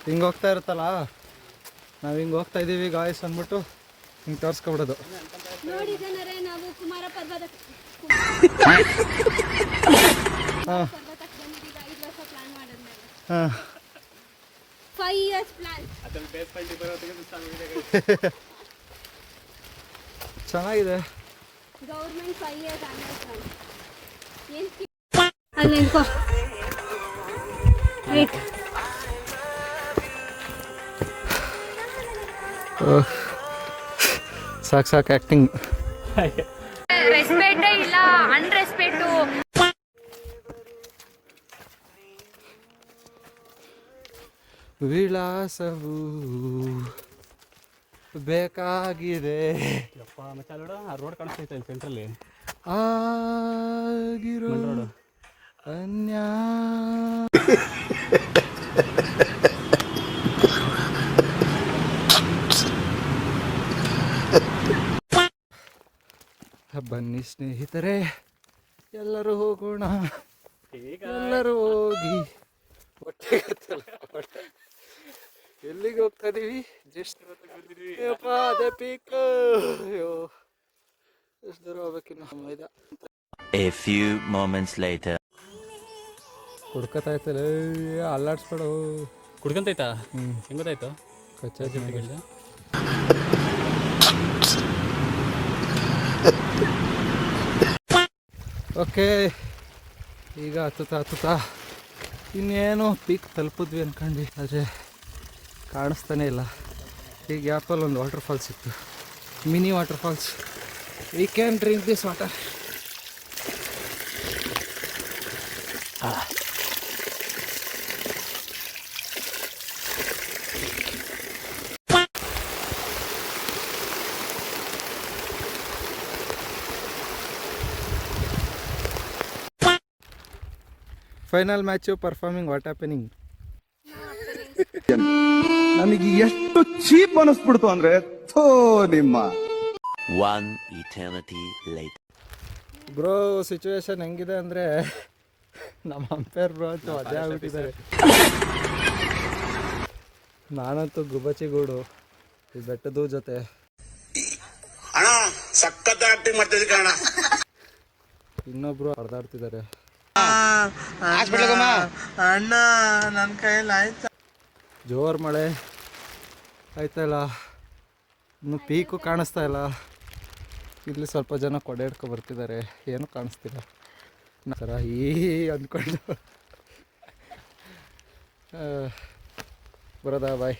ಹಿಂಗೆ ಹೋಗ್ತಾ ಇರುತ್ತಲ್ಲ, ನಾವು ಹಿಂಗೆ ಹೋಗ್ತಾ ಇದ್ದೀವಿ ಗಾಯ್ಸ್ ಅಂದ್ಬಿಟ್ಟು ಹಿಂಗೆ ತೋರಿಸ್ಕೊಬಿಡೋದು. ನೋಡಿ ಜನರೇ, ನಾವು ಕುಮಾರ ಪರ್ವತಕ್ಕೆ ಬಂದಿದ್ದೀಗ 5 ವರ್ಷ ಪ್ಲಾನ್ ಮಾಡಿದ್ಮೇಲೆ. ಹಾಂ 5 years ಪ್ಲಾನ್. ಚೆನ್ನಾಗಿದೆ. Government 5 years online plan. ಏನು ಅಲ್ಲಿ ನಿಂತ್ಕೋ. ರೈಟ್. ಸಾಕು ಆ್ಯಕ್ಟಿಂಗ್. ರೆಸ್ಪೆಕ್ಟೇ ಇಲ್ಲ, ಅನ್ರೆಸ್ಪೆಕ್ಟು. ವಿಳಾಸವು ಬೇಕಾಗಿದೆ. ರೋಡ್ ಕಾಣಿಸ್ತೈತೆ ಸೆಂಟ್ರಲ್ಲಿ ಆಗಿರೋ ಅನ್ಯಾ ಬನ್ನಿ ಸ್ನೇಹಿತರೆ, ಎಲ್ಲರೂ ಹೋಗೋಣ. ಎಲ್ಲರೂ ಹೋಗಿ ಎಲ್ಲಿಗೆ ಹೋಗ್ತಾ ಇದೀವಿ? ಜಸ್ಟ್ ಅದೇ ಪೀಕ್. ಅಯ್ಯೋ, ಎಷ್ಟು ದೂರ ಹೋಗ್ಬೇಕಿನ್ನು? ಮೈದ A few moments later. ಕುಡ್ಕತಾ ಇರ್ತಲ್ಲ, ಅಲ್ಲಾಡ್ಸ್ಬೇಡು. ಕುಡ್ಕೊಂತೈತಾ? ಹೆಂಗ್ ಗೊತ್ತಾಯ್ತು? ಕಚ್ಚಾಜಿ ಮಾಡಿಲ್ಲ. ಓಕೆ, ಈಗ ಹತ್ತುತ್ತಾ ಇನ್ನೇನು ಪೀಕ್ ತಲುಪಿದ್ವಿ ಅಂದ್ಕೊಂಡ್ವಿ, ಆದರೆ ಕಾಣಿಸ್ತಾನೆ ಇಲ್ಲ. ಈ ಗ್ಯಾಪಲ್ಲಿ ಒಂದು ವಾಟರ್ ಫಾಲ್ಸ್ ಸಿಕ್ತು, mini water falls. We can drink this water. Final match performing, what happening? ನನಗೆ ಎಷ್ಟು ಚೀಪ್ ಅನಿಸ್ಬಿಡ್ತು ಅಂದ್ರೆ, ಥೋ ನಿಮ್ಮ. One eternity later. Bro, situation ಹೆಂಗಿದೆ ಅಂದರೆ ನಮ್ಮ ಅಂಪೇರ್ ಬ್ರೋ ಅಂತೂ ಅದೇ ಆಗ್ಬಿಟ್ಟಿದ್ದಾರೆ. ನಾನಂತೂ ಗುಬಚಿಗೂಡು ಈ ಬೆಟ್ಟದ ಜೊತೆ ಇನ್ನೊಬ್ರು ಹೊಡೆದಾಡ್ತಿದ್ದಾರೆ. ಅಣ್ಣ ನನ್ನ ಕೈಯಲ್ಲಿ ಆಯ್ತು. ಜೋರು ಮಳೆ ಆಯ್ತಲ್ಲ, ಇನ್ನು ಪೀಕು ಕಾಣಿಸ್ತಾ ಇಲ್ಲ. ಇಲ್ಲಿ ಸ್ವಲ್ಪ ಜನ ಕೊಡೆ ಹಿಡ್ಕೊ ಬರ್ತಿದ್ದಾರೆ, ಏನೂ ಕಾಣಿಸ್ತಿಲ್ಲ. ಸರ ಈ ಅಂದ್ಕೊಂಡು ಬರೋದಾ? ಬಾಯ್.